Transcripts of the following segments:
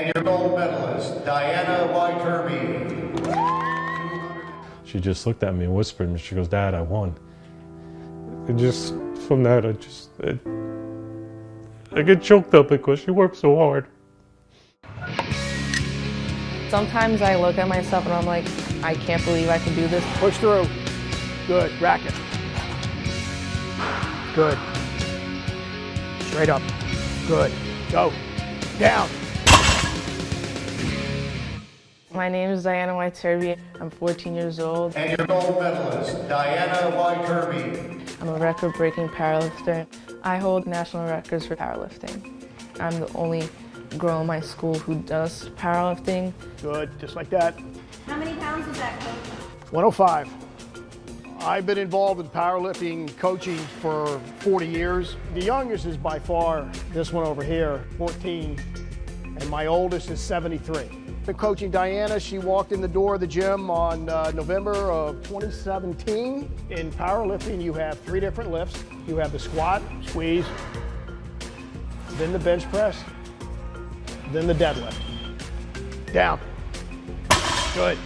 And your gold medalist, Yturbe. She just looked at me and whispered, and she goes, "Dad, I won." And just from that, I get choked up because she worked so hard. Sometimes I look at myself and I'm like, I can't believe I can do this. Push through. Good. Racket. Good. Straight up. Good. Go. Down. My name is Yturbe. I'm 14 years old. And your gold medalist, Yturbe. I'm a record-breaking powerlifter. I hold national records for powerlifting. I'm the only girl in my school who does powerlifting. Good. Just like that. How many pounds is that, Coach? 105. I've been involved in powerlifting coaching for 40 years. The youngest is by far this one over here, 14, and my oldest is 73. Been coaching Diana. She walked in the door of the gym on November of 2017. In powerlifting, you have 3 different lifts. You have the squat, squeeze, then the bench press, then the deadlift. Down. Good.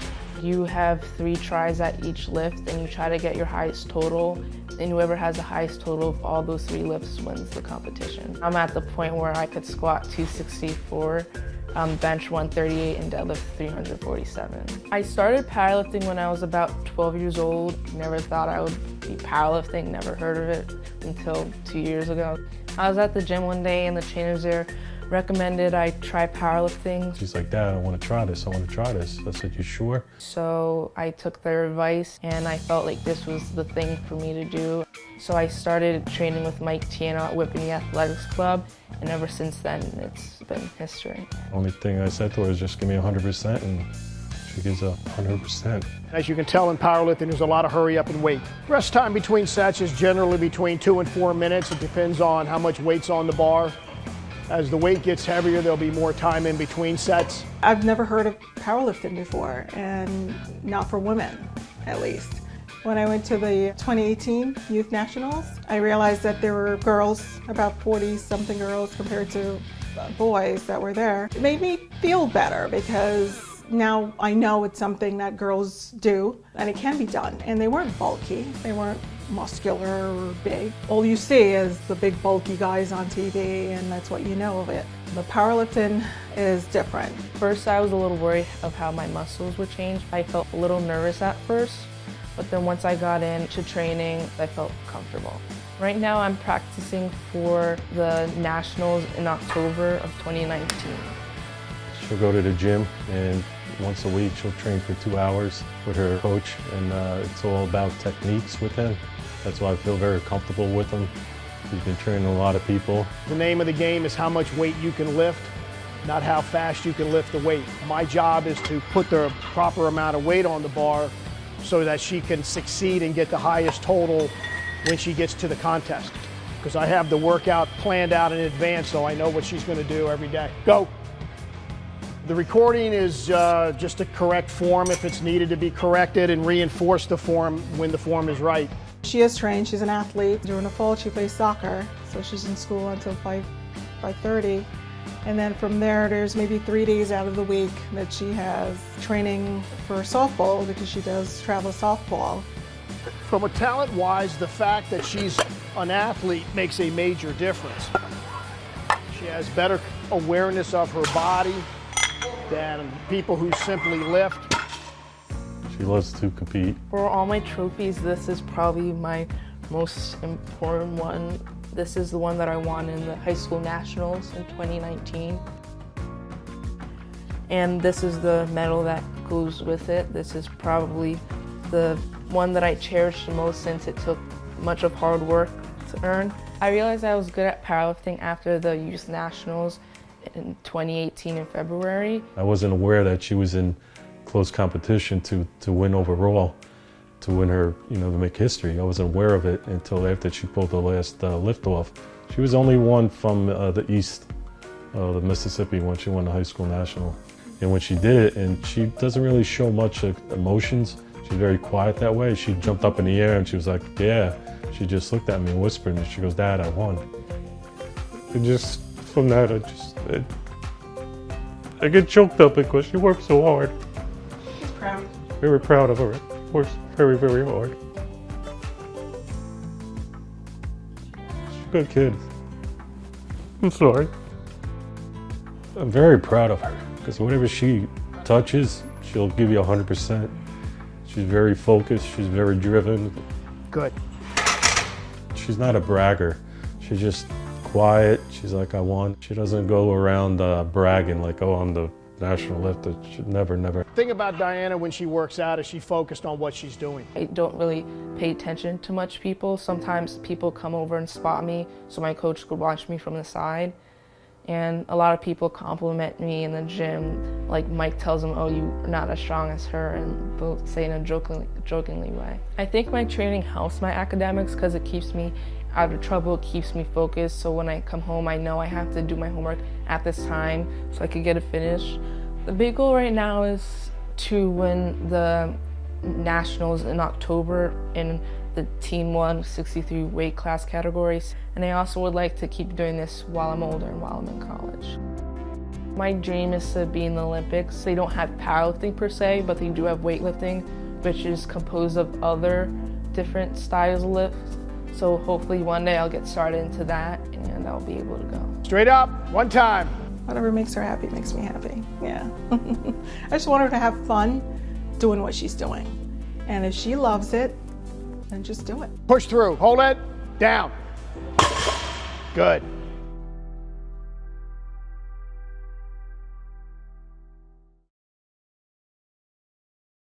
You have 3 tries at each lift and you try to get your highest total, and whoever has the highest total of all those 3 lifts wins the competition. I'm at the point where I could squat 264, bench 138, and deadlift 347. I started powerlifting when I was about 12 years old. Never thought I would be powerlifting, never heard of it until 2 years ago. I was at the gym one day and the trainers there recommended I try powerlifting. She's like, "Dad, I want to try this. I want to try this." I said, "You sure?" So I took their advice and I felt like this was the thing for me to do. So I started training with Mike Tiano at Whippany Athletics Club, and ever since then it's been history. Only thing I said to her is just give me 100%, and she gives 100%. As you can tell in powerlifting, there's a lot of hurry up and wait. Rest time between sets is generally between 2 and 4 minutes. It depends on how much weight's on the bar. As the weight gets heavier, there'll be more time in between sets. I've never heard of powerlifting before, and not for women, at least. When I went to the 2018 Youth Nationals, I realized that there were girls, about 40-something girls compared to boys that were there. It made me feel better because now I know it's something that girls do, and it can be done. And they weren't bulky, they weren't muscular or big. All you see is the big bulky guys on TV, and that's what you know of it. The powerlifting is different. First, I was a little worried of how my muscles would change. I felt a little nervous at first, but then once I got into training, I felt comfortable. Right now, I'm practicing for the Nationals in October of 2019. She'll go to the gym, and once a week she'll train for 2 hours with her coach, and it's all about techniques with him. That's why I feel very comfortable with him. He's been training a lot of people. The name of the game is how much weight you can lift, not how fast you can lift the weight. My job is to put the proper amount of weight on the bar so that she can succeed and get the highest total when she gets to the contest. Because I have the workout planned out in advance, so I know what she's going to do every day. Go. The recording is just a correct form if it's needed to be corrected, and reinforce the form when the form is right. She is trained, she's an athlete. During the fall she plays soccer, so she's in school until 5:30. And then from there, there's maybe 3 days out of the week that she has training for softball, because she does travel softball. From a talent-wise, the fact that she's an athlete makes a major difference. She has better awareness of her body than people who simply lift. She loves to compete. For all my trophies, this is probably my most important one. This is the one that I won in the high school nationals in 2019. And this is the medal that goes with it. This is probably the one that I cherish the most, since it took much of hard work to earn. I realized I was good at powerlifting after the youth nationals in 2018 in February. I wasn't aware that she was in close competition to win overall, to win her, to make history. I wasn't aware of it until after she pulled the last lift off. She was only one from the east of Mississippi when she won the high school national. And when she did it, and she doesn't really show much emotions, she's very quiet that way. She jumped up in the air and she was like, "Yeah." She just looked at me and whispered, and she goes, "Dad, I won." And just from that, I get choked up because she works so hard. He's proud. Very proud of her. Works very, very hard. She's a good kid. I'm sorry. I'm very proud of her because whatever she touches, she'll give you 100%. She's very focused. She's very driven. Good. She's not a bragger. She's just quiet. She's like, I won. She doesn't go around bragging like, oh, I'm the national lifter. She never. The thing about Diana when she works out is she's focused on what she's doing. I don't really pay attention to much people. Sometimes people come over and spot me so my coach could watch me from the side. And a lot of people compliment me in the gym. Like Mike tells them, oh, you're not as strong as her, and they'll say in a jokingly way. I think my training helps my academics because it keeps me out of trouble, it keeps me focused. So when I come home, I know I have to do my homework at this time so I could get it finished. The big goal right now is to win the nationals in October in the Team 163 weight class categories. And I also would like to keep doing this while I'm older and while I'm in college. My dream is to be in the Olympics. They don't have powerlifting per se, but they do have weightlifting, which is composed of other different styles of lifts. So hopefully one day I'll get started into that and I'll be able to go. Straight up, one time. Whatever makes her happy makes me happy. Yeah. I just want her to have fun doing what she's doing. And if she loves it, then just do it. Push through, hold it, down. Good.